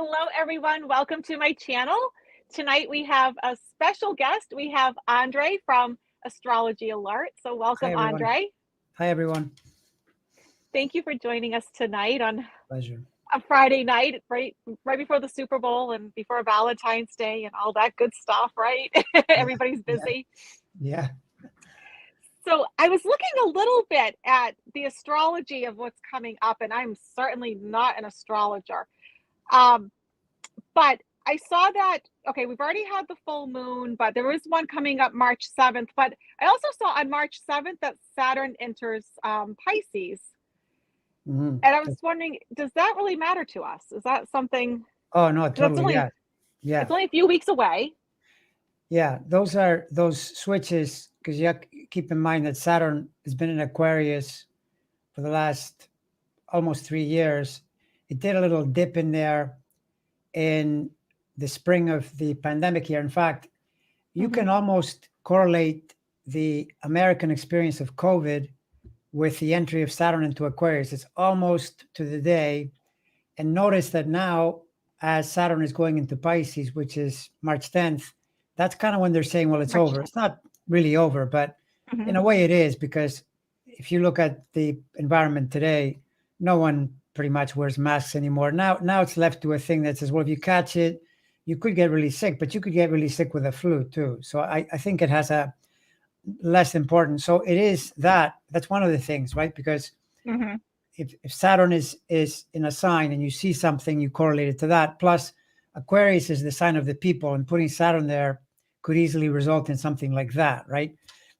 Hello, everyone. Welcome to my channel. Tonight we have a special guest. We have Andre from Astrology Alert. So Hi, welcome, everyone. Andre. Hi, everyone. Thank you for joining us tonight on Pleasure. a Friday night, right before the Super Bowl and before Valentine's Day and all that good stuff, right? Yeah, Everybody's yeah, busy. yeah. So I was looking a little bit at the astrology of what's coming up, and I'm certainly not an astrologer. Um, But I saw that, okay, we've already had the full moon, but there is one coming up March 7th. But I also saw on March 7th that Saturn enters Pisces. hmm And I was wondering, does that really matter to us? Is that something, Oh, no, because totally. Yeah, it's yeah, only a few weeks away. yeah. Those are those switches because you have to keep in mind that Saturn has been in Aquarius for the last almost 3 years. It did a little dip in there in the spring of the pandemic year. In fact, you Hmm. can almost correlate the American experience of COVID with the entry of Saturn into Aquarius. It's almost to the day. And notice that now, as Saturn is going into Pisces, which is March 10th, that's kind of when they're saying, well, it's March over. 10th. It's not really over, but Hmm. in a way it is, because if you look at the environment today, no one pretty much wears masks anymore. Now it's left to a thing that says, well, if you catch it, you could get really sick, but you could get really sick with a flu too. So I think it has a less important. So it is that's one of the things, right? Because Hmm. if Saturn is in a sign and you see something, you correlate it to that. Plus, Aquarius is the sign of the people, and putting Saturn there could easily result in something like that, right?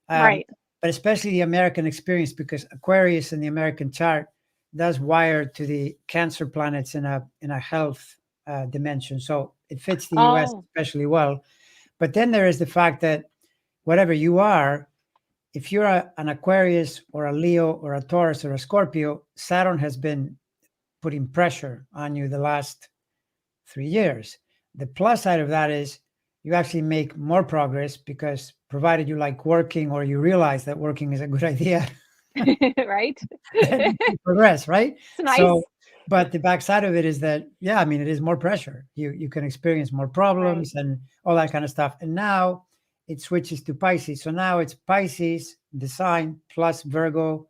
Um, Right. but especially the American experience, because Aquarius in the American chart does wire to the Cancer planets in a health dimension, so it fits the U.S. Oh, especially well. But then there is the fact that whatever you are, if you're an Aquarius or a Leo or a Taurus or a Scorpio, Saturn has been putting pressure on you the last 3 years. The plus side of that is you actually make more progress because provided you like working or you realize that working is a good idea, right. then you progress, right? It's nice. So, but the backside of it is that, yeah, I mean, it is more pressure. You can experience more Right. problems and all that kind of stuff. And now it switches to Pisces. So now it's Pisces, the sign, plus Virgo,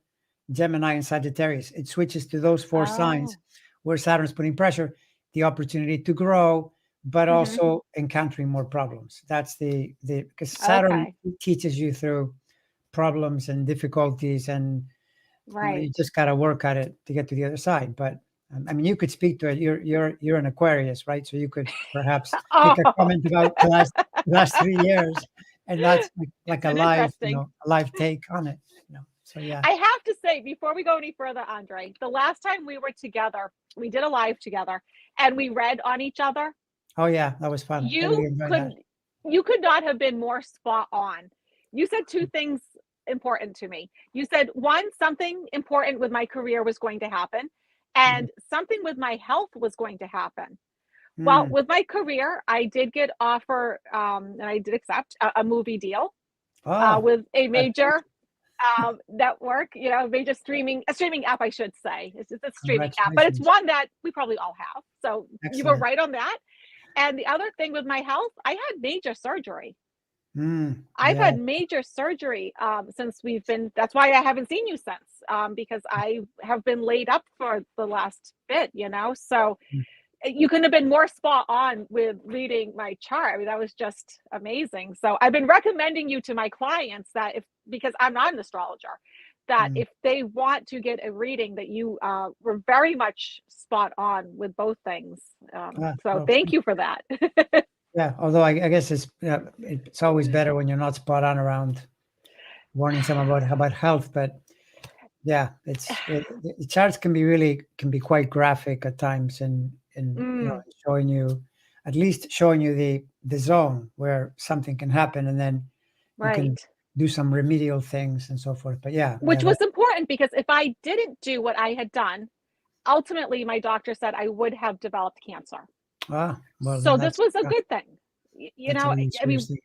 Gemini, and Sagittarius. It switches to those four signs Oh. where Saturn's putting pressure, the opportunity to grow, but Hmm. also encountering more problems. That's the because Saturn Okay. teaches you through problems and difficulties, and you Right. just got to work at it to get to the other side. But I mean, you could speak to it. You're an Aquarius, right? So you could perhaps make a Oh, comment about the last 3 years, and that's like it's a been live, interesting. a live take on it. So yeah. I have to say, before we go any further, Andre, the last time we were together, we did a live together and we read on each other. Oh yeah, that was fun. I really You enjoyed could that. you could not have been more spot on. You said two things important to me. You said one, something important with my career was going to happen, Mhm. and something with my health was going to happen. Well, Mm. with my career, I did get offer, and I did accept a movie deal Oh, with a major congratulations! network, major streaming app, I should say. It's a streaming app, but it's Congratulations! one that we probably all have. So you were Excellent. right on that. And the other thing with my health, I had major surgery. I've Yeah. had major surgery since we've been. That's why I haven't seen you since, because I have been laid up for the last bit. So Mm. you couldn't have been more spot on with reading my chart. I mean, that was just amazing. So I've been recommending you to my clients that because I'm not an astrologer, that Mm. if they want to get a reading, that you were very much spot on with both things. So Well, thank you for that. yeah. Although I guess it's always better when you're not spot on around warning someone about health. But yeah, the charts can be quite graphic at times, and Mm, showing you, at least showing you the zone where something can happen, and then you can right. do some remedial things and so forth. But yeah, yeah, Which was important because if I didn't do what I had done, ultimately my doctor said I would have developed cancer. well then So this was a yeah, good thing. that's a really I serious mean, thing.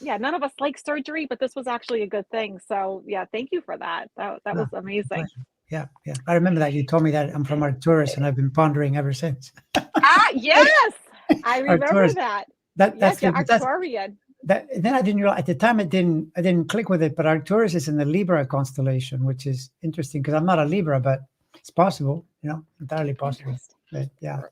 yeah, none of us like surgery, but this was actually a good thing. So yeah, thank you for that. That was Ah, it's a amazing. pleasure. Yeah, yeah. I remember that you told me that. I'm from Arcturus, and I've been pondering ever since. Yes, I remember Arcturus. that. That's Yes, you're the that's Arcturian. that. Then I didn't realize at the time. I didn't click with it. But Arcturus is in the Libra constellation, which is interesting because I'm not a Libra, but it's possible. Entirely possible. Interesting. But yeah.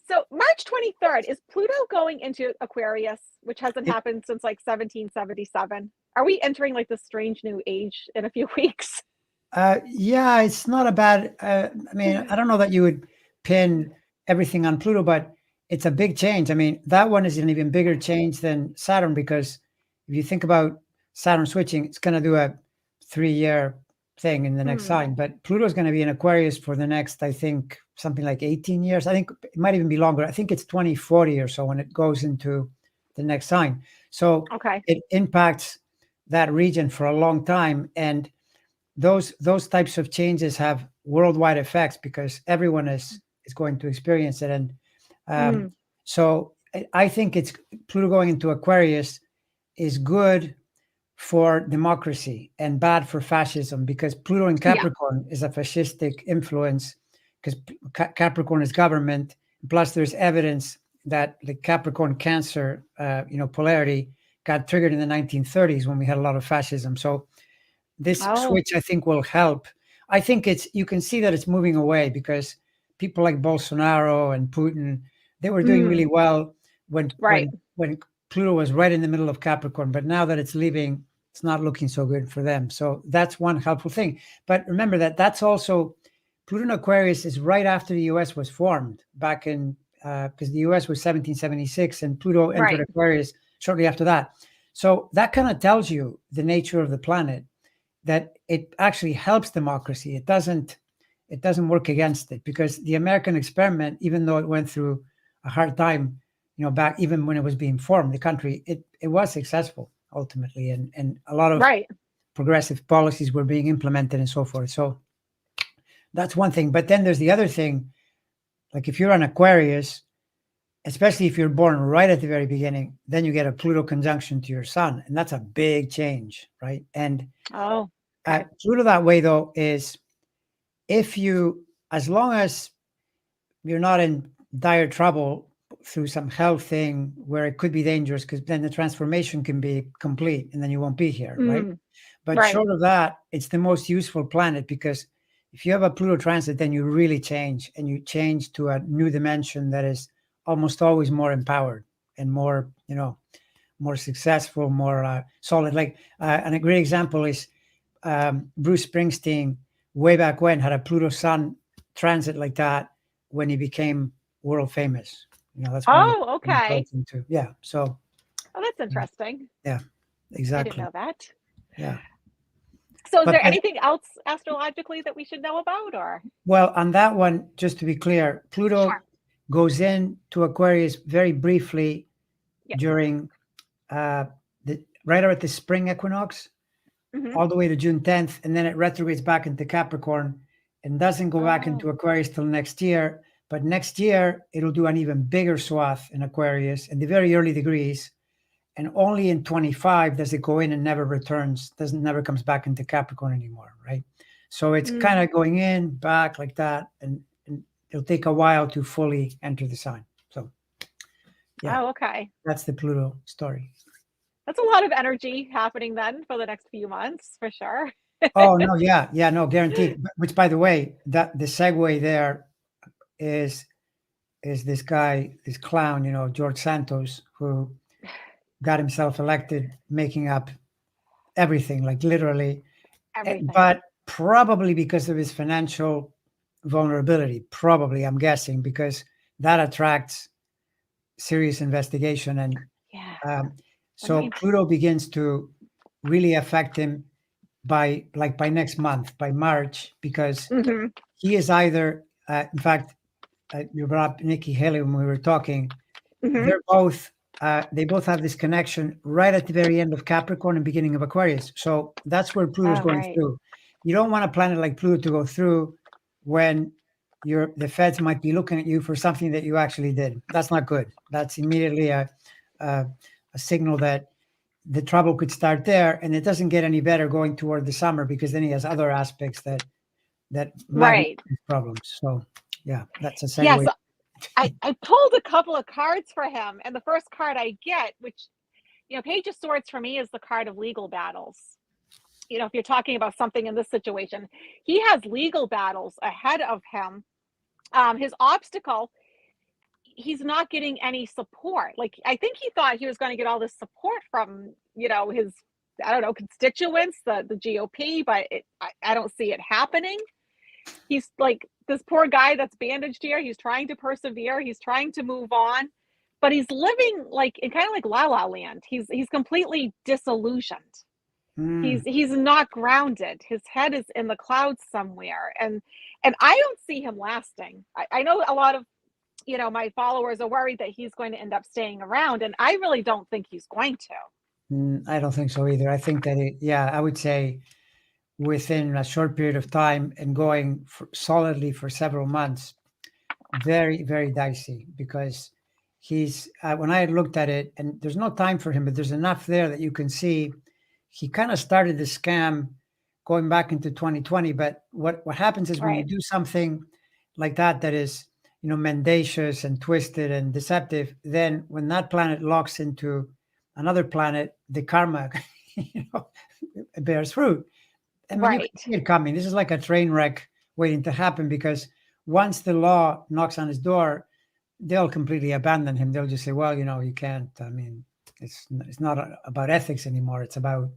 So March 23rd, is Pluto going into Aquarius, which hasn't It, happened since like 1777? Are we entering like the strange new age in a few weeks? yeah, it's not a bad. I mean, I don't know that you would pin everything on Pluto, but it's a big change. I mean, that one is an even bigger change than Saturn because if you think about Saturn switching, it's going to do a 3-year thing in the next Hmm. sign. But Pluto is going to be in Aquarius for the next, I think, something like 18 years. I think it might even be longer. I think it's 2040 or so when it goes into the next sign. So Okay. it impacts that region for a long time. And those types of changes have worldwide effects because everyone is going to experience it. And Hmm. so I think it's Pluto going into Aquarius is good for democracy and bad for fascism because Pluto in Yeah. Capricorn is a fascistic influence because Capricorn is government. Plus, there's evidence that the Capricorn Cancer, polarity got triggered in the 1930s when we had a lot of fascism. So this Oh. switch, I think, will help. I think you can see that it's moving away because people like Bolsonaro and Putin, they were doing Hmm. really well when Right. Pluto was right in the middle of Capricorn, but now that it's leaving, it's not looking so good for them. So that's one helpful thing. But remember that that's also Pluto in Aquarius is right after the U.S. was formed back in because the U.S. was 1776 and Pluto entered Right. Aquarius shortly after that. So that kind of tells you the nature of the planet that it actually helps democracy. It doesn't work against it because the American experiment, even though it went through a hard time, back even when it was being formed, the country, it was successful ultimately, and a lot of Right. progressive policies were being implemented and so forth. So that's one thing. But then there's the other thing, like if you're an Aquarius, especially if you're born right at the very beginning, then you get a Pluto conjunction to your sun, and that's a big change, right? And Oh. Okay. Pluto that way though is if you, as long as you're not in dire trouble through some health thing where it could be dangerous, because then the transformation can be complete and then you won't be here, right? Hmm. But Right. short of that, it's the most useful planet because if you have a Pluto transit, then you really change and you change to a new dimension that is almost always more empowered and more, more successful, more solid. Like, and a great example is Bruce Springsteen, way back when, had a Pluto Sun transit like that when he became world famous. That's one of the Oh, he okay. goes into. Yeah. So, Oh, that's interesting. yeah, I didn't exactly. know that. Yeah. So is But, there anything else astrologically that we should know about or? well, on that one, just to be clear, Sure. Pluto goes into Aquarius very briefly Yes. during uh, the right at the spring equinox, Hmm. all the way to June 10th, and then it retrogrades back into Capricorn and doesn't go back into Oh. Aquarius till next year. But next year, it'll do an even bigger swath in Aquarius in the very early degrees. And only in 25 does it go in and never returns, never comes back into Capricorn anymore, right? So it's Mm. kind of going in, back like that, and it'll take a while to fully enter the sign. So, yeah, Oh, okay. that's the Pluto story. That's a lot of energy happening then for the next few months for sure. Oh no, yeah, yeah, no, guaranteed. Which, by the way, that the segue there is this guy, this clown, George Santos, who got himself elected, making up everything, like literally, Everything. but probably because of his financial vulnerability. Probably, I'm guessing, because that attracts serious investigation, and Yeah. um, I mean, so Pluto begins to really affect him by next month, by March, because hmm he is either, in fact, you brought up Nikki Haley when we were talking. hmm They're both they both have this connection right at the very end of Capricorn and beginning of Aquarius. So that's where Pluto's Oh, going right. through. You don't want a planet like Pluto to go through when the feds might be looking at you for something that you actually did. That's not good. That's immediately a, a signal that the trouble could start there, and it doesn't get any better going toward the summer because then he has other aspects that that Right. magnify problems. So yeah, that's a Yeah, segue. so I pulled a couple of cards for him, and the first card I get, which, Page of Swords for me is the card of legal battles. If you're talking about something in this situation, he has legal battles ahead of him. His obstacle, he's not getting any support. Like, I think he thought he was going to get all this support from, his, I don't know, constituents, the GOP, but I don't see it happening. He's like this poor guy that's bandaged here. He's trying to persevere. He's trying to move on, but he's living like in kind of like La La Land. He's completely disillusioned. Mm, He's not grounded. His head is in the clouds somewhere, and I don't see him lasting. I know a lot of my followers are worried that he's going to end up staying around, and I really don't think he's going to. I don't think so either. I think that yeah, I would say within a short period of time and going solidly for several months, very, very dicey because he's, when I looked at it, and there's no time for him, but there's enough there that you can see he kind of started the scam going back into 2020. But what happens is when you Right. do something like that is, mendacious and twisted and deceptive, then when that planet locks into another planet, the karma, bears fruit. I mean, you Right. can see it coming. This is like a train wreck waiting to happen because once the law knocks on his door, they'll completely abandon him. They'll just say, "Well, you can't." I mean, it's not about ethics anymore. It's about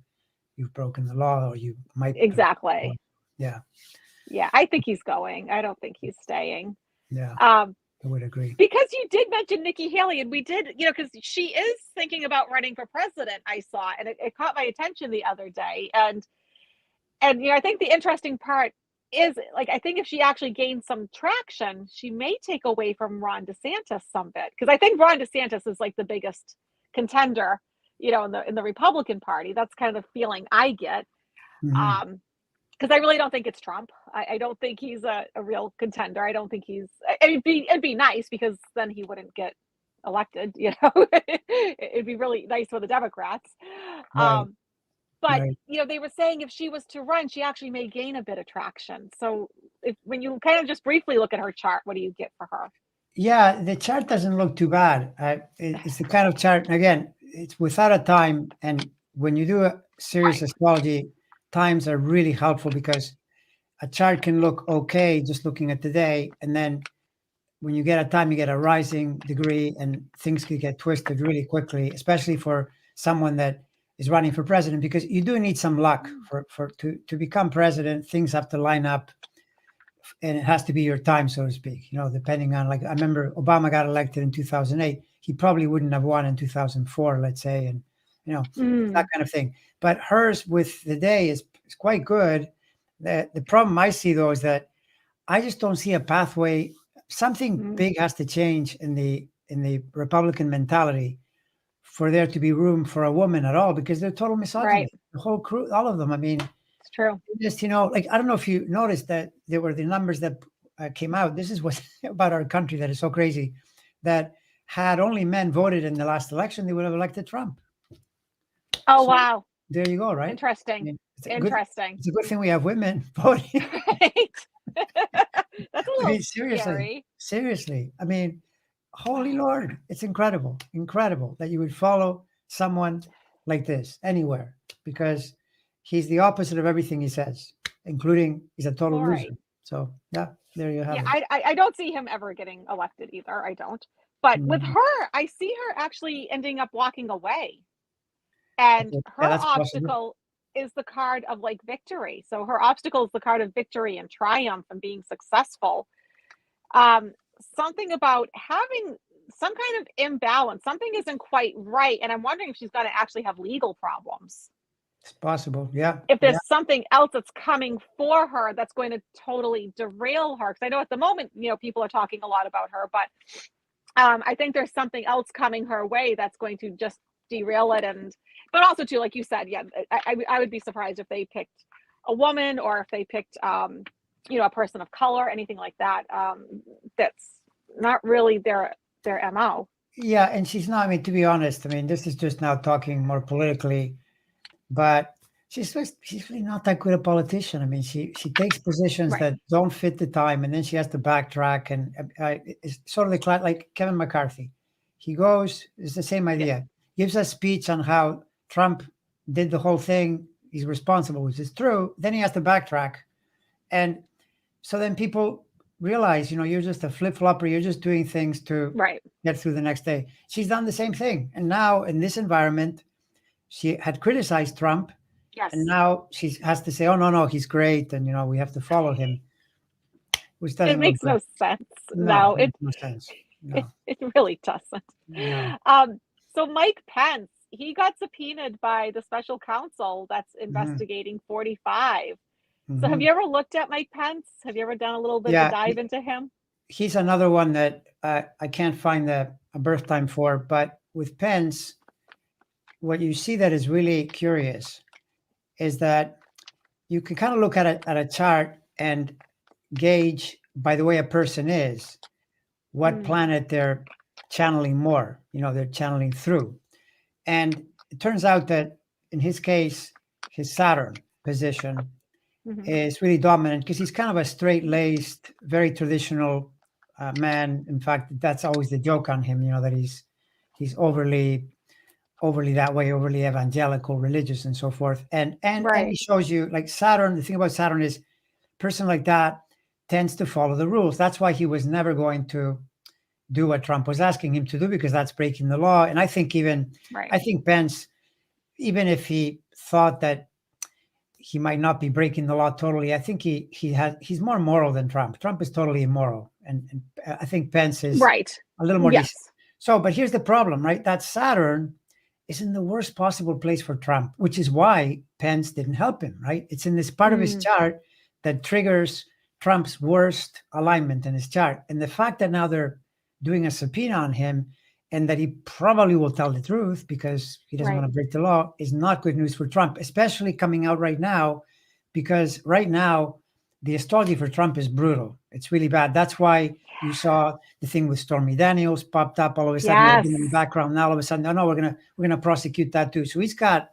you've broken the law or you might have. Exactly. Yeah, Yeah, I think he's going. I don't think he's staying. yeah, Um, I would agree. because you did mention Nikki Haley, and we did, because she is thinking about running for president. I saw, and it caught my attention the other day, and I think the interesting part is, like, I think if she actually gains some traction, she may take away from Ron DeSantis some bit, because I think Ron DeSantis is like the biggest contender, in the Republican Party. That's kind of the feeling I get. Mhm. Because I really don't think it's Trump. I don't think he's a real contender. I don't think he's. I mean, it'd be nice because then he wouldn't get elected. It'd be really nice for the Democrats. Right, But right. they were saying if she was to run, she actually may gain a bit of traction. So when you kind of just briefly look at her chart, what do you get for her? Yeah, the chart doesn't look too bad. It's the kind of chart, again, it's without a time. And when you do a serious Right. astrology, times are really helpful because a chart can look okay just looking at the day. And then when you get a time, you get a rising degree and things can get twisted really quickly, especially for someone that is running for president, because you do need some luck to become president. Things have to line up and it has to be your time, so to speak. Depending on, like, I remember Obama got elected in 2008. He probably wouldn't have won in 2004, let's say, and it's that Mm, kind of thing. But hers with the day is quite good. The problem I see though is that I just don't see a pathway. Something mm, big has to change in the Republican mentality for there to be room for a woman at all, because they're total right. misogynists. The whole crew, all of them. I mean, It's true. just like, I don't know if you noticed that there were the numbers that came out. This is what about our country that is so crazy, that had only men voted in the last election, they would have elected Trump. Oh, So wow. there you go, right? I Interesting. mean, Interesting. it's a good thing we have women voting. Right. That's a I little mean, seriously, scary. seriously. I mean, holy Lord, it's incredible, incredible that you would follow someone like this anywhere, because he's the opposite of everything he says, including he's a total Right. loser. So yeah, there you Yeah, have it. I don't see him ever getting elected either. I don't. But with Mhm. her, I see her actually ending up walking away. And Okay. Yeah, her that's possible. obstacle is the card of like victory. So her obstacle is the card of victory and triumph and being successful. Um, something about having some kind of imbalance. Something isn't quite right. And I'm wondering if she's going to actually have legal problems. It's possible. Yeah, If yeah. there's something else that's coming for her that's going to totally derail her. Because I know at the moment, people are talking a lot about her, but I think there's something else coming her way that's going to just derail it. But also too, like you said, yeah, I would be surprised if they picked a woman or if they picked, a person of color, anything like that. That's not really their MO. Yeah, and she's not, I mean, to be honest, I mean, this is just now talking more politically, but she's really not that good a politician. I mean, she takes positions Right. that don't fit the time, and then she has to backtrack. And it's sort of like Kevin McCarthy. He goes, it's the same Yeah. idea. Gives a speech on how Trump did the whole thing. He's responsible, which is true. Then he has to backtrack, and so then people realize, you're just a flip flopper. You're just doing things to Right. get through the next day. She's done the same thing, and now in this environment, she had criticized Trump, and Yes. now she has to say, "Oh no, no, he's great," and we have to follow him, which It doesn't look makes good. no sense. No, No, it makes no sense. No, it really doesn't. no. Um, so Mike Pence, he got subpoenaed by the special counsel that's Hmm. investigating 45. So have Hmm. you ever looked at Mike Pence? Have you ever done a little bit of a Yeah, dive into him? he's another one that I can't find a birth time for. But with Pence, what you see that is really curious is that you can kind of look at a chart and gauge by the way a person is what Mm, planet they're channeling more, they're channeling through. And it turns out that in his case, his Saturn position mhm. is really dominant because he's kind of a straight laced, very traditional man. In fact, that's always the joke on him, that he's overly that way, overly evangelical, religious, and so forth. And he Right. shows you like Saturn. The thing about Saturn is, person like that tends to follow the rules. That's why he was never going to do what Trump was asking him to do, because that's breaking the law. And Right. I think Pence, even if he thought that he might not be breaking the law totally, I think he's more moral than Trump. Trump is totally immoral, and I think Pence is Right. a little more decent. Yes. So, but here's the problem, right? That Saturn is in the worst possible place for Trump, which is why Pence didn't help him, right? It's in this part of his Mm, chart that triggers Trump's worst alignment in his chart. And the fact that now they're doing a subpoena on him and that he probably will tell the truth because he doesn't want right. to break the law is not good news for Trump, especially coming out right now, because right now the astrology for Trump is brutal. It's really bad. That's why you saw the thing with Stormy Daniels popped up all of a sudden. It had Yes. been in the background. Now all of a sudden, no, we're gonna prosecute that too. So he's got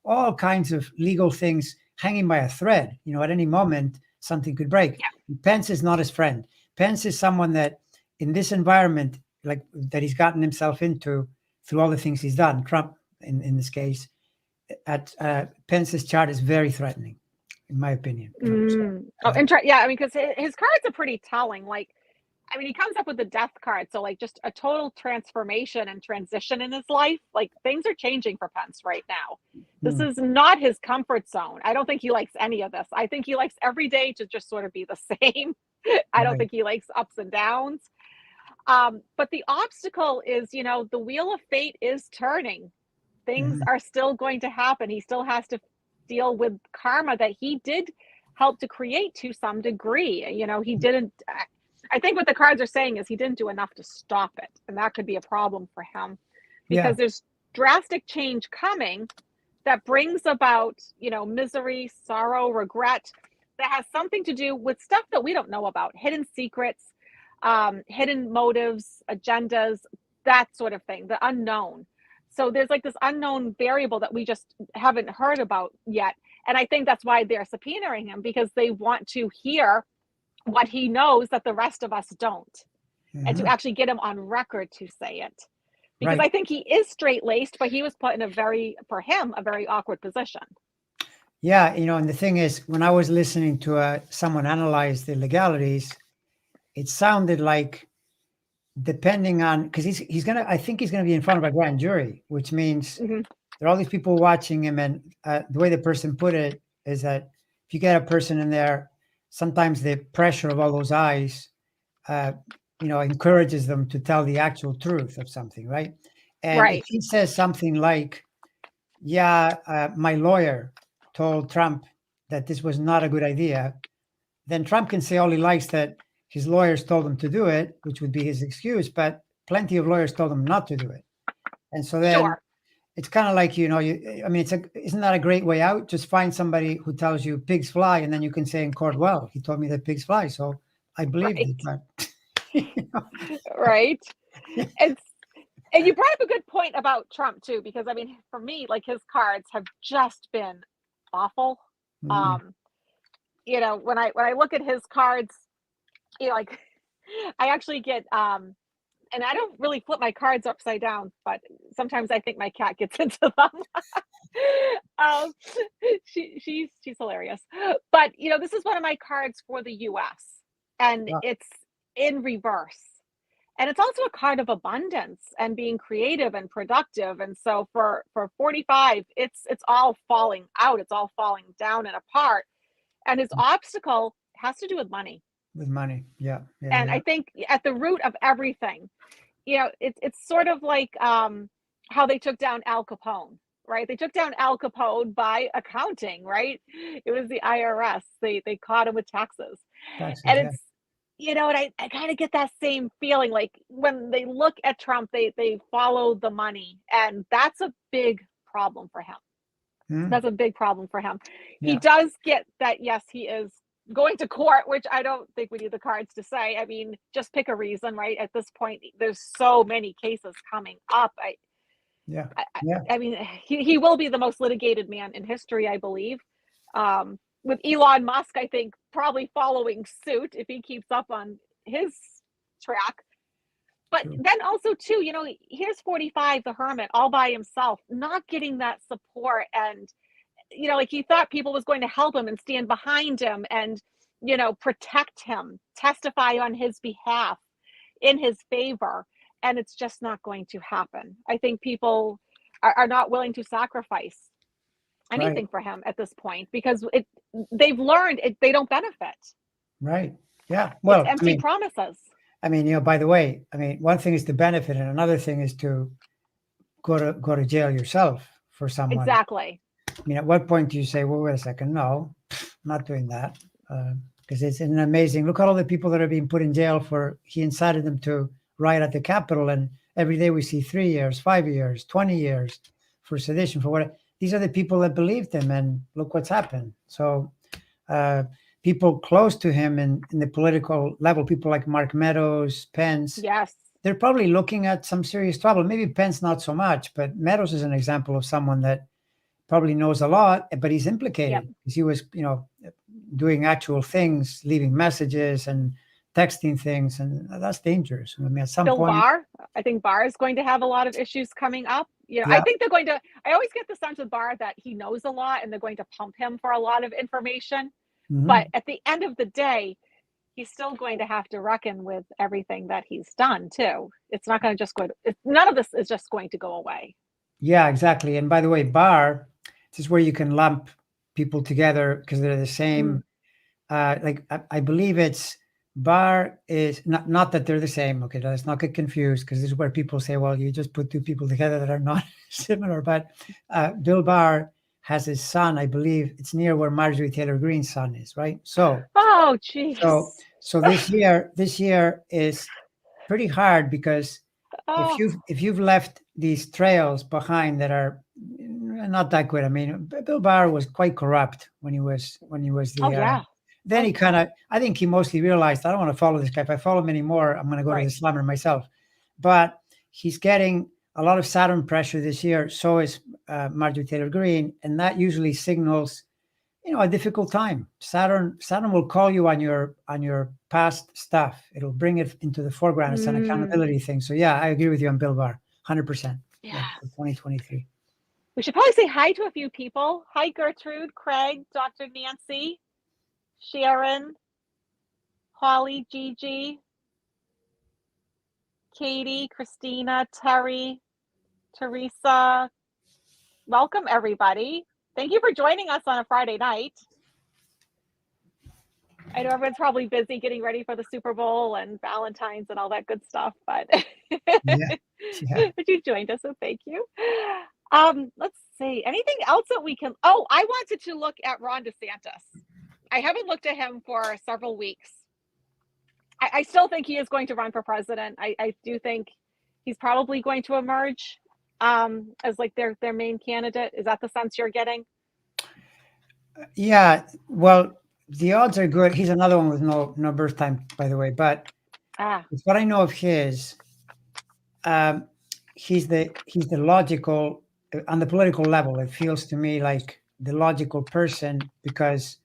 all kinds of legal things hanging by a thread. At any moment something could break. Yeah. Pence is not his friend. Pence is someone that, in this environment, like that he's gotten himself into through all the things he's done. Trump, in this case, at Pence's chart is very threatening, in my opinion. So, Mm. Oh, yeah. I mean, because his cards are pretty telling. Like, I mean, he comes up with the death card, so like just a total transformation and transition in his life. Like things are changing for Pence right now. This hmm, is not his comfort zone. I don't think he likes any of this. I think he likes every day to just sort of be the same. I don't right. think he likes ups and downs. But the obstacle is, the wheel of fate is turning. Things Hmm. are still going to happen. He still has to deal with karma that he did help to create to some degree. He didn't. I think what the cards are saying is he didn't do enough to stop it, and that could be a problem for him Yeah. because there's drastic change coming that brings about, misery, sorrow, regret that has something to do with stuff that we don't know about, hidden secrets, hidden motives, agendas, that sort of thing, the unknown. So there's like this unknown variable that we just haven't heard about yet. And I think that's why they're subpoenaing him because they want to hear what he knows that the rest of us don't, and to Hmm. actually get him on record to say it. Because I Right. think he is straight laced, but he was put in for him, a very awkward position. Yeah. And the thing is, when I was listening to someone analyze the legalities, it sounded like, depending on, because I think he's gonna be in front of a grand jury, which means Hmm. there are all these people watching him, and the way the person put it is that if you get a person in there, sometimes the pressure of all those eyes, uh, encourages them to tell the actual truth of something, right? And if Right. he says something like, "Yeah, my lawyer told Trump that this was not a good idea," then Trump can say all he likes that his lawyers told him to do it, which would be his excuse, but plenty of lawyers told him not to do it. And so then Sure. it's kind of like, I mean, isn't that a great way out? Just find somebody who tells you pigs fly, and then you can say in court, well, he told me that pigs fly, so I believed Right. it. But, you know, Right. And and you brought up a good point about Trump too, because I mean, for me, like his cards have just been awful. Mm. When I look at his cards, like I actually get and I don't really flip my cards upside down, but sometimes I think my cat gets into them. um, she's hilarious. But this is one of my cards for the U.S. and Wow. it's in reverse. And it's also a card of abundance and being creative and productive. And so for 45, it's all falling out. It's all falling down and apart. And his obstacle has to do with money. With money. Yeah. Yeah. And Yeah. I think at the root of everything, it's sort of like how they took down Al Capone, right? They took down Al Capone by accounting, right? It was the IRS. They caught him with taxes. Taxes. And Yeah. and I kind of get that same feeling like when they look at Trump, they follow the money. And that's a big problem for him. Mm. That's a big problem for him. He Yeah. does get that, yes, he is going to court, which I don't think we need the cards to say. I mean, just pick a reason, right? At this point, there's so many cases coming up. Yeah. I, Yeah. I mean, he will be the most litigated man in history, I believe. With Elon Musk, I think probably following suit if he keeps up on his track. But True. then also too, here's 45, the hermit, all by himself, not getting that support and like he thought people was going to help him and stand behind him and protect him, testify on his behalf in his favor, and it's just not going to happen. I think people are not willing to sacrifice Right. anything for him at this point because they've learned they don't benefit. Right. Yeah. It's Well, empty promises. by the way, one thing is the benefit, and another thing is to go to jail yourself for someone. Exactly. At what point do you say, "Well, wait a second, no, I'm not doing that," because it's an amazing. Look at all the people that are being put in jail for he incited them to riot at the Capitol, and every day we see 3 years, 5 years, 20 years for sedition for what. These are the people that believed him, and look what's happened. So, people close to him in the political level, people like Mark Meadows, Pence, Yes. they're probably looking at some serious trouble. Maybe Pence not so much, but Meadows is an example of someone that probably knows a lot, but he's Yep. implicated because he was, doing actual things, leaving messages and texting things, and that's dangerous. At some Bill point, Barr, I think Barr is going to have a lot of issues coming up. I yeah, think they're going to, I always get the sense with Barr that he knows a lot and they're going to pump him for a lot of information. But mhm, at the end of the day, he's still going to have to reckon with everything that he's done too. It's not going to just go, none of this is just going to go away. yeah, exactly. And by the way, Bar, this is where you can lump people together because they're the Mm. same. Like I believe it's Bar is not that they're the same. Okay, let's not get confused because this is where people say, well, you just put two people together that are not similar. But Bill Barr has his son, I believe it's near where Marjorie Taylor Greene's son is, right? Oh, jeez. So this year is pretty hard because if Oh, you've left these trails behind that are not that good. Bill Barr was quite corrupt when he was oh, the. yeah. Then Oh, he yeah. I think he mostly realized I don't want to follow this guy. If I follow him anymore, I'm going to go to Right. the slammer myself. But he's getting a lot of Saturn pressure this year. So is Marjorie Taylor Greene, and that usually signals a difficult time. Saturn will call you on your past stuff. It'll bring it into the foreground. It's an Mm, accountability thing. So yeah, I agree with you on Bill Barr, 100%. Yeah, yes. for 2023. We should probably say hi to a few people. Hi, Gertrude, Craig, Dr. Nancy, Sharon, Holly, Gigi, Katie, Christina, Terry, Teresa. Welcome, everybody. Thank you for joining us on a Friday night. I know everyone's probably busy getting ready for the Super Bowl and Valentine's and all that good stuff, but Yeah, yeah. but you joined us, so thank you. Let's see. Anything else that we can? Oh, I wanted to look at Ron DeSantis. I haven't looked at him for several weeks. I still think he is going to run for president. I do think he's probably going to emerge as like their main candidate. Is that the sense you're getting? Yeah, well, the odds are good. He's another one with no birth time, by the way. But Ah, with what I know of his, um, he's the logical on the political level. It feels to me like the logical person because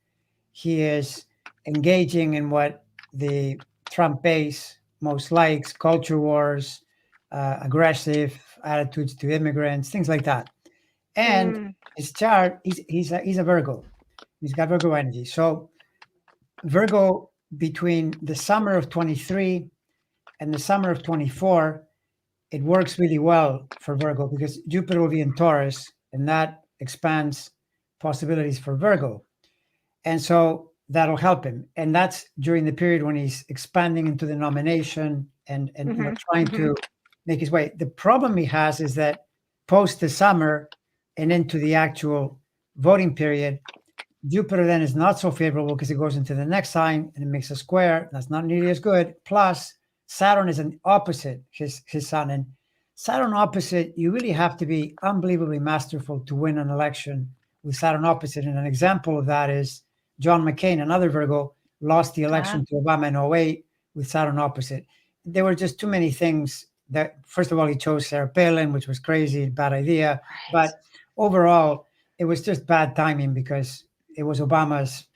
he is engaging in what the Trump base most likes: culture wars, aggressive attitudes to immigrants, things like that. And Mm, his chart, he's a Virgo. He's got Virgo energy. So Virgo, between the summer of 23 and the summer of 24, it works really well for Virgo because Jupiter will be in Taurus, and that expands possibilities for Virgo. And so that'll help him. And that's during the period when he's expanding into the nomination and hmm trying hmm to make his way. The problem he has is that post the summer and into the actual voting period, Jupiter then is not so favorable because it goes into the next sign and it makes a square. That's not nearly as good. Plus, Saturn is an opposite his sun. And Saturn opposite, you really have to be unbelievably masterful to win an election with Saturn opposite. And an example of that is John McCain, another Virgo, lost the Ah, election to Obama in '08 with Saturn opposite. There were just too many things that, first of all, he chose Sarah Palin, which was crazy, bad idea. right. But overall, it was just bad timing because it was Obama's,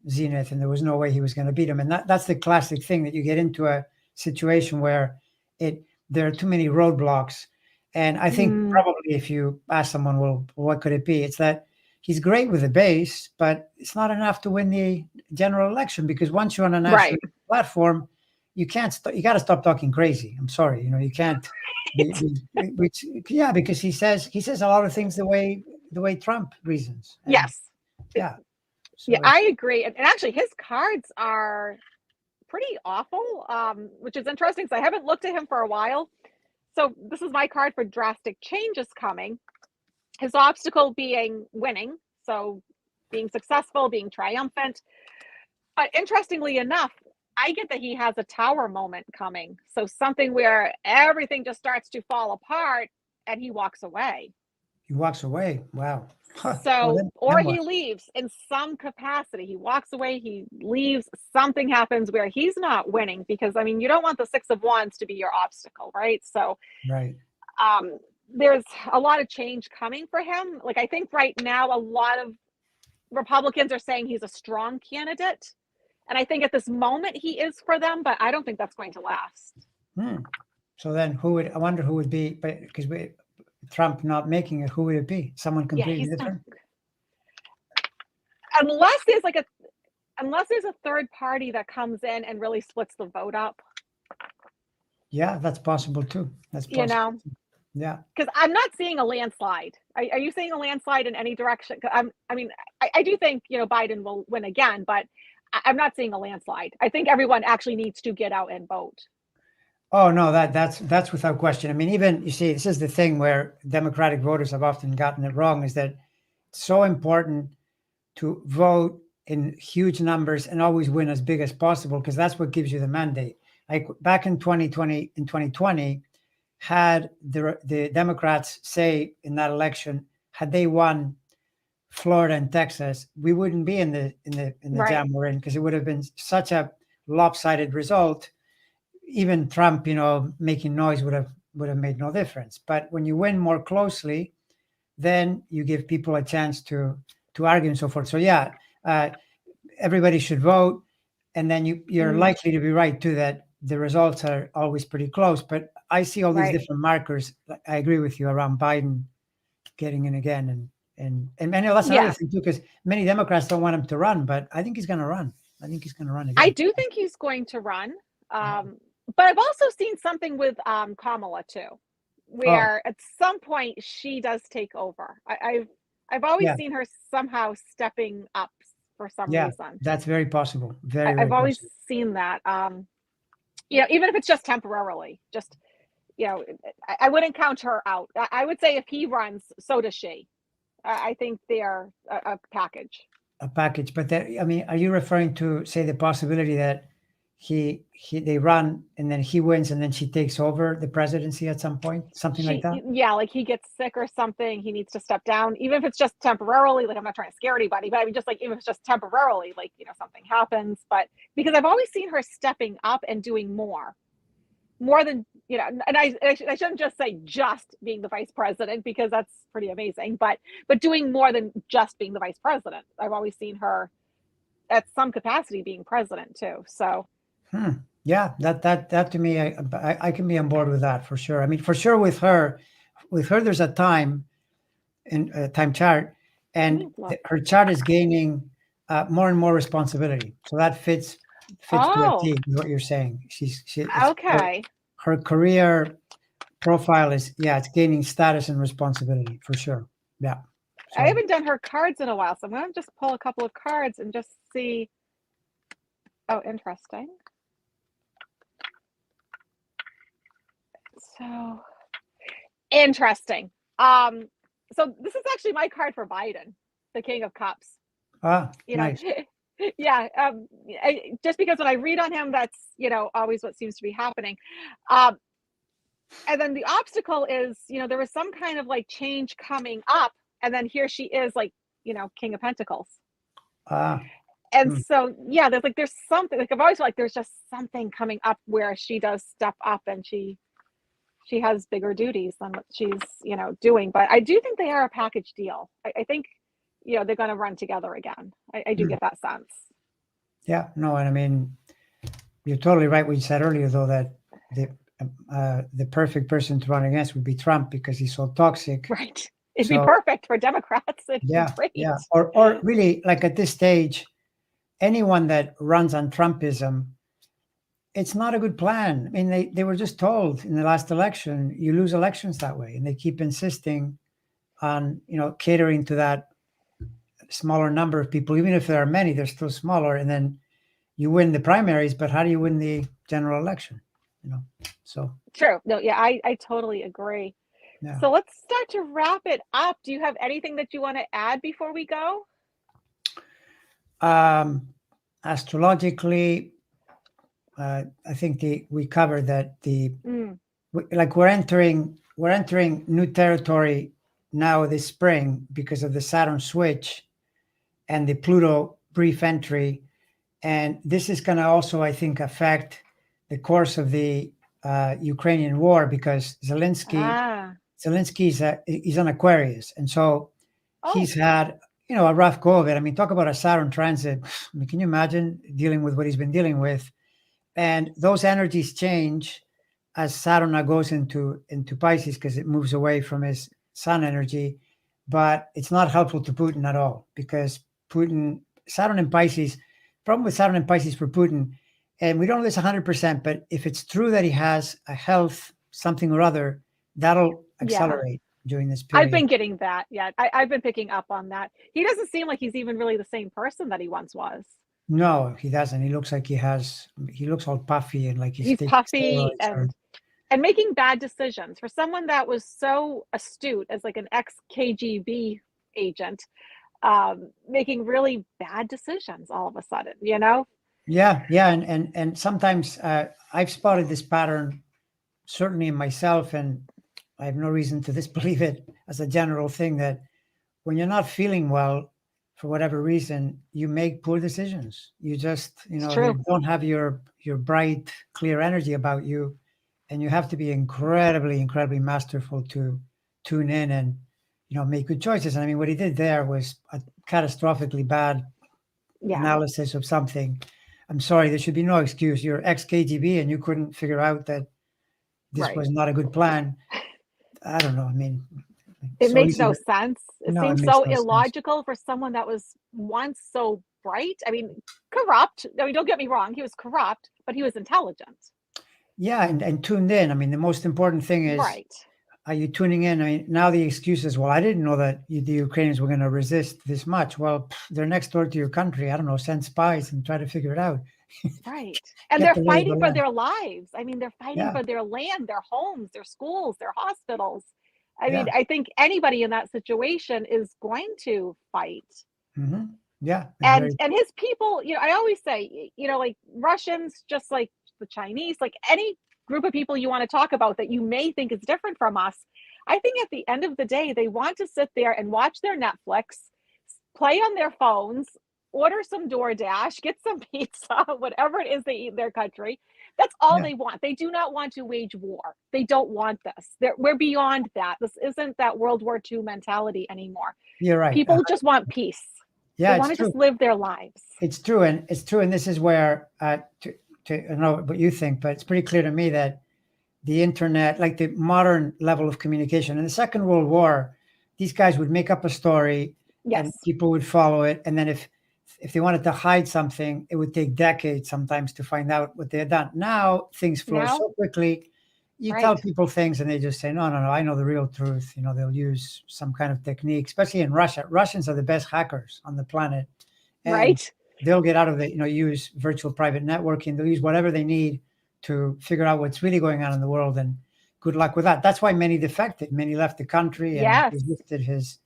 zenith, and there was no way he was going to beat him. And that's the classic thing that you get into a situation where it there are too many roadblocks. And I think Mm, probably if you ask someone, well, what could it be? It's that he's great with the base, but it's not enough to win the general election because once you're on a national right. platform, you can't. You got to stop talking crazy. I'm sorry, you can't. Which, yeah, because he says a lot of things the way Trump reasons, and Yes. yeah, Yeah, so I it's agree. And actually, his cards are pretty awful, which is interesting because I haven't looked at him for a while. So this is my card for drastic changes coming. His obstacle being winning, so being successful, being triumphant. But interestingly enough, I get that he has a tower moment coming. So something where everything just starts to fall apart and he walks away. he walks away. Wow. Huh. Well, So, or then what? he leaves in some capacity. He walks away, he leaves, something happens where he's not winning because, I mean, you don't want the Six of Wands to be your obstacle, right? So, Right. um, there's a lot of change coming for him. Like, I think right now, a lot of Republicans are saying he's a strong candidate. And I think at this moment he is for them, but I don't think that's going to last. Hmm. So then, I wonder who would be, but because Trump not making it, who would it be? Someone Yeah, completely he's not, different. unless there's like a unless there's a third party that comes in and really splits the vote up, Yeah, that's possible too. That's you possible. know, Too. Yeah. because I'm not seeing a landslide. Are you seeing a landslide in any direction? I mean, I do think Biden will win again, but I'm not seeing a landslide. I think everyone actually needs to get out and vote. Oh no, that's without question. I mean, even you see, this is the thing where Democratic voters have often gotten it wrong is that it's so important to vote in huge numbers and always win as big as possible because that's what gives you the mandate. Like back in 2020, had the Democrats say in that election, had they won Florida and Texas, we wouldn't be in the Right, jam we're in because it would have been such a lopsided result. Even Trump, making noise would have made no difference. But when you win more closely, then you give people a chance to argue and so forth. So yeah, uh, everybody should vote, and then you're mm, likely to be right too that the results are always pretty close. But I see all these right. different markers. I agree with you around Biden getting in again, and I know that's another Yeah, thing too, because many Democrats don't want him to run, but I think he's going to run. I think he's going to run I again. do think he's going to run. Yeah. But I've also seen something with Kamala too, Oh, where at some point she does take over. I've always yeah, seen her somehow stepping up for some yeah. reason. That's very possible. Very, I've very always possible. seen that. Even if it's just temporarily, just I wouldn't count her out. I would say if he runs, so does she. I think they are a package. A package. But I mean, are you referring to say the possibility that they run and then he wins and then she takes over the presidency at some point, something like that? Yeah, like he gets sick or something, he needs to step down, even if it's just temporarily. Like, I'm not trying to scare anybody, but I mean, just like, even if it's just temporarily, like, something happens. But because I've always seen her stepping up and doing more. more than, and I shouldn't just say just being the vice president, because that's pretty amazing, but doing more than just being the vice president. I've always seen her at some capacity being president too. So Yeah, that to me, I can be on board with that for sure. I mean, for sure with her, there's a time in a time chart, let and me look. her chart is gaining more and more responsibility. So that fits to a Oh, T with what you're saying. It's okay. her career profile is, yeah, it's gaining status and responsibility for sure. Yeah. I So haven't done her cards in a while, so I'm going to just pull a couple of cards and just see. Oh, interesting. So interesting. Um, so this is actually my card for Biden, the King of Cups. You know, nice. yeah. Just because when I read on him, that's always what seems to be happening. Um, and then the obstacle is, there was some kind of like change coming up, and then here she is, like, King of Pentacles. Ah, And hmm. so, yeah, there's something, like, I've always felt like there's just something coming up where she does step up, and she has bigger duties than what she's doing. But I do think they are a package deal. I think they're going to run together again. I do Hmm. get that sense. Yeah, no, and I mean, you're totally right. What you said earlier, though, that the perfect person to run against would be Trump because he's so toxic. Right. It'd be So perfect for Democrats. It'd be yeah, great. yeah, or really, like at this stage, anyone that runs on Trumpism, it's not a good plan. I mean, they were just told in the last election, you lose elections that way, and they keep insisting on catering to that smaller number of people. Even if there are many, they're still smaller, and then you win the primaries, but how do you win the general election? So True. No, yeah, I totally agree. yeah. So let's start to wrap it up. Do you have anything that you want to add before we go? Astrologically, I think we covered that Mm. like we're entering new territory now this spring because of the Saturn switch and the Pluto brief entry, and this is going to also, I think, affect the course of the Ukrainian war because Ah. He's an Aquarius, and so Oh, he's had a rough go of it. I mean, talk about a Saturn transit. I mean, can you imagine dealing with what he's been dealing with? And those energies change as Saturn now goes into Pisces because it moves away from his Sun energy, but it's not helpful to Putin at all because Saturn and Pisces. Problem with Saturn and Pisces for Putin, and we don't know this 100%, but if it's true that he has a health something or other, that'll yeah. accelerate during this I've period. been getting that. Yeah, I've been picking up on that. He doesn't seem like he's even really the same person that he once was. No, he doesn't. He looks like he looks all puffy and like he's He's taking puffy steroids or and making bad decisions. For someone that was so astute as like an ex KGB agent, making really bad decisions all of a sudden. yeah, and sometimes I've spotted this pattern certainly in myself, and I have no reason to disbelieve it as a general thing that when you're not feeling well for whatever reason, you make poor decisions. You just, It's you true. don't have your bright, clear energy about you, and you have to be incredibly, incredibly masterful to tune in and make good choices. And I mean, what he did there was a catastrophically bad Yeah, analysis of something. I'm sorry, there should be no excuse. You're ex KGB and you couldn't figure out that this right. was not a good plan. I don't know. I mean, It so makes easy no to, sense. It no, it seems makes so no sense. illogical for someone that was once so bright. I mean, corrupt. I mean, don't get me wrong, he was corrupt, but he was intelligent. Yeah, and tuned in. I mean, the most important thing is, Right. are you tuning in? I mean, now the excuse is, well, I didn't know that the Ukrainians were going to resist this much. Well, they're next door to your country. I don't know, send spies and try to figure it out. Right. And Get they're the lay of the fighting for land. their lives. I mean, they're fighting Yeah, for their land, their homes, their schools, their hospitals. I mean, yeah, I think anybody in that situation is going to fight. hmm yeah. It's And very his people, I always say, like Russians, just like the Chinese, like any group of people you want to talk about that you may think is different from us, I think at the end of the day, they want to sit there and watch their Netflix, play on their phones, order some DoorDash, get some pizza, whatever it is they eat in their country, That's all Yeah, they want. They do not want to wage war. They don't want this. We're beyond that. This isn't that World War II mentality anymore. you're right. People just want peace. They Yeah, want it's to true. just live their lives. It's true, and it's true, and this is where I don't know what you think, but it's pretty clear to me that the internet, like the modern level of communication, in the Second World War, these guys would make up a story, and Yes. people would follow it, and then if they wanted to hide something, it would take decades sometimes to find out what they had done. Now things flow Now, so quickly. You tell right, people things, and they just say, "No, no, no, I know the real truth." They'll use some kind of technique, especially in Russia. Russians are the best hackers on the planet, and right. they'll get out of it, use virtual private networking. They'll use whatever they need to figure out what's really going on in the world. And good luck with that. That's why many defected, many left the country and Yes. resisted his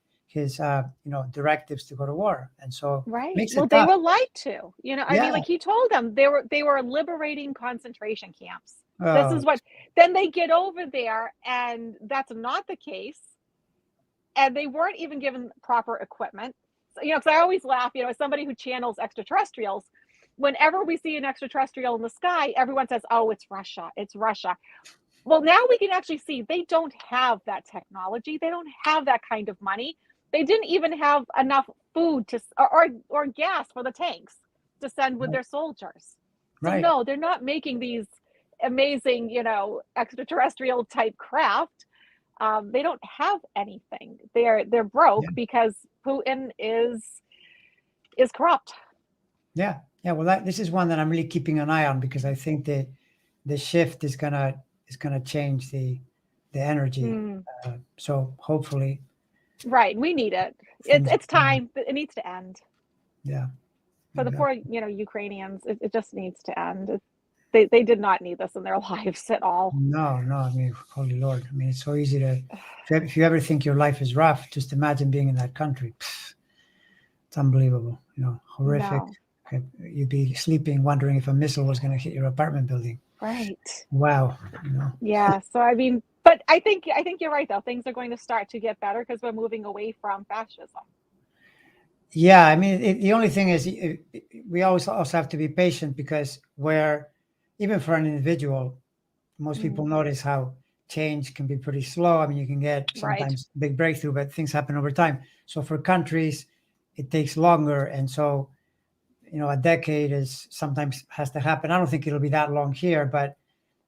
directives to go to war. And so Right. makes Well, it they tough. were lied to. I Yeah. mean, like he told them they were liberating concentration camps. This Oh, is what then they get over there and that's not the case. And they weren't even given proper equipment. So, because I always laugh, as somebody who channels extraterrestrials, whenever we see an extraterrestrial in the sky, everyone says, "Oh, it's Russia. It's Russia." Well, now we can actually see they don't have that technology. They don't have that kind of money. They didn't even have enough food or gas for the tanks to send with right. their soldiers. So Right. no, they're not making these amazing, extraterrestrial type craft. They don't have anything. They're Yeah. broke because Putin is corrupt. Yeah. Yeah. Well, this is one that I'm really keeping an eye on because I think the shift is gonna change the energy. Mm, So hopefully right. We need it. It's things. it's time. It needs to end. Yeah. For the poor, Exactly. Ukrainians, it just needs to end. They did not need this in their lives at all. No, no. I mean, holy Lord. I mean, it's so easy to. If you ever think your life is rough, just imagine being in that country. Pfft, it's unbelievable. Horrific. No. You'd be sleeping, wondering if a missile was going to hit your apartment building. Right. Wow. Yeah. So I mean, but I think you're right though. Things are going to start to get better because we're moving away from fascism. Yeah. I mean, the only thing is, we always also have to be patient because even for an individual, most Mm, people notice how change can be pretty slow. I mean, you can get right. sometimes big breakthrough, but things happen over time. So for countries, it takes longer. And so, a decade is sometimes has to happen. I don't think it'll be that long here, but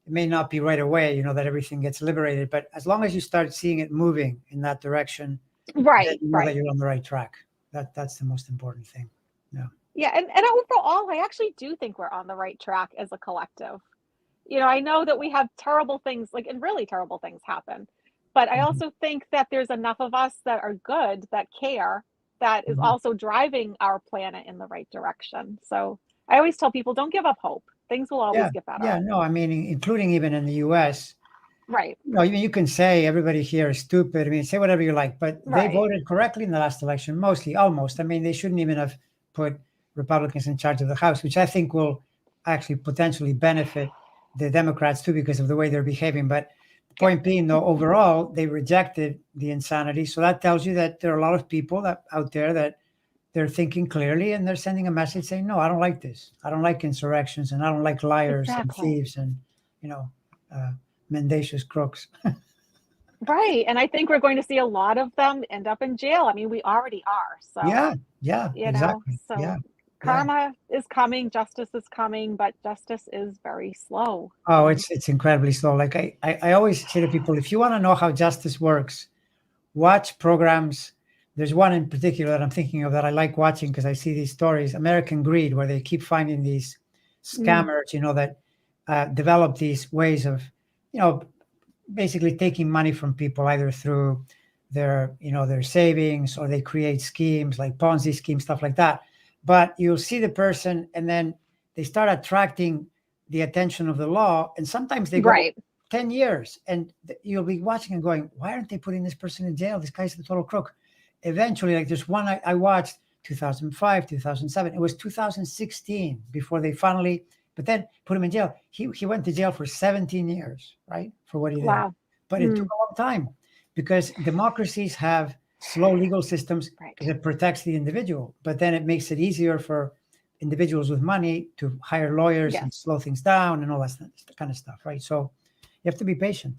it may not be right away, that everything gets liberated. But as long as you start seeing it moving in that direction, then Right. you know that Right. you're on the right track. That's the most important thing. Yeah. Yeah. And overall, I actually do think we're on the right track as a collective. I know that we have terrible things, like, and really terrible things happen. But I Mhm. also think that there's enough of us that are good, that care, that is Mhm. also driving our planet in the right direction. So I always tell people don't give up hope. Things will always Yeah. get better. Yeah. No, I mean, including even in the US, Right. you can say everybody here is stupid. I mean, say whatever you like, but they Right. voted correctly in the last election, mostly, almost. I mean, they shouldn't even have put Republicans in charge of the House, which I think will actually potentially benefit the Democrats too because of the way they're behaving. But the Yeah. point being, though, overall, they rejected the insanity. So that tells you that there are a lot of people out there that they're thinking clearly and they're sending a message saying, no, I don't like this. I don't like insurrections and I don't like liars and Exactly. thieves and, you know, uh, mendacious crooks. Right. And I think we're going to see a lot of them end up in jail. I mean, we already are. So, Yeah, yeah, exactly. so Yeah, yeah. karma is coming, justice is coming, but justice is very slow. Oh, And it's incredibly slow. Like I always say to people, if you want to know how justice works, watch programs. There's one in particular that I'm thinking of that I like watching because I see these stories, American Greed, where they keep finding these mm, scammers, that develop these ways of, you know, basically taking money from people either through their savings, or they create schemes like Ponzi schemes, stuff like that. But you'll see the person and then they start attracting the attention of the law, and sometimes they go right. 10 years and you'll be watching and going, why aren't they putting this person in jail? This guy's the total crook. Eventually, like there's one I watched 2005, 2007, it was 2016 before they finally, but then put him in jail. He went to jail for 17 years, right? For what he did. Wow. But it took Mm, a long time because democracies have slow legal systems right. because it protects the individual. But then it makes it easier for individuals with money to hire lawyers Yes. and slow things down and all that kind of stuff, right? So you have to be patient.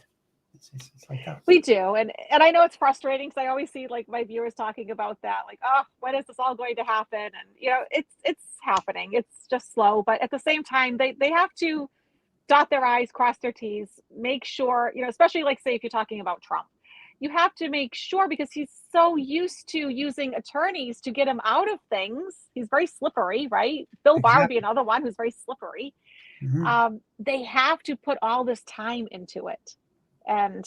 It's like that. We do, and I know it's frustrating because I always see like my viewers talking about that, like, oh, when is this all going to happen? And it's happening. It's just slow, but at the same time, they have to dot their I's, cross their T's, make sure, especially like say if you're talking about Trump, you have to make sure because he's so used to using attorneys to get him out of things. He's very slippery, right? Bill Barr would be Exactly. another one who's very slippery. They have to put all this time into it, and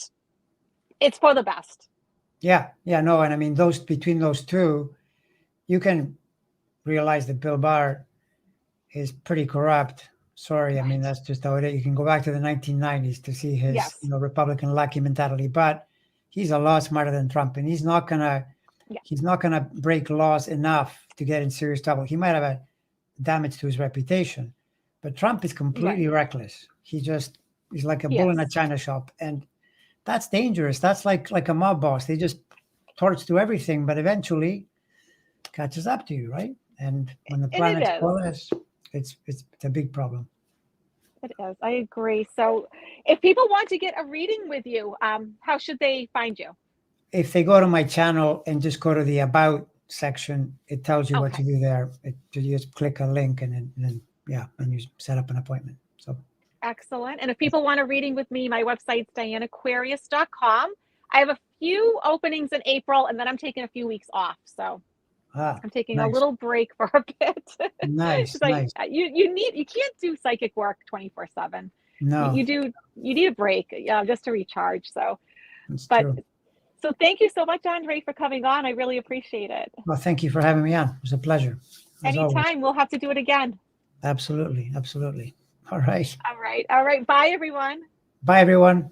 it's for the best. Yeah, no, and I mean between those two, you can realize that Bill Barr is pretty corrupt. Sorry, I mean that's just how it is. You can go back to the 1990s to see his Yes. Republican lackey mentality, but he's a lot smarter than Trump, and he's not gonna break laws enough to get in serious trouble. He might have a damage to his reputation, but Trump is completely reckless. He's like a bull in a china shop, and that's dangerous. That's like a mob boss. They just torch through everything, but eventually catches up to you, right? And when the planet explodes, it's a big problem. It is. I agree. So if people want to get a reading with you, how should they find you? If they go to my channel and just go to the About section, it tells you what to do there. You just click a link and then you set up an appointment. So excellent. And if people want a reading with me, my website's dianneaquarius.com. I have a few openings in April, and then I'm taking a few weeks off. So I'm taking a little break for a bit. Nice. You can't do psychic work 24/7. No. You need a break, just to recharge. So, That's but true. so thank you so much, Andre, for coming on. I really appreciate it. Well, thank you for having me on. It was a pleasure. Anytime. We'll have to do it again. Absolutely. All right. All right. Bye, everyone. Bye, everyone.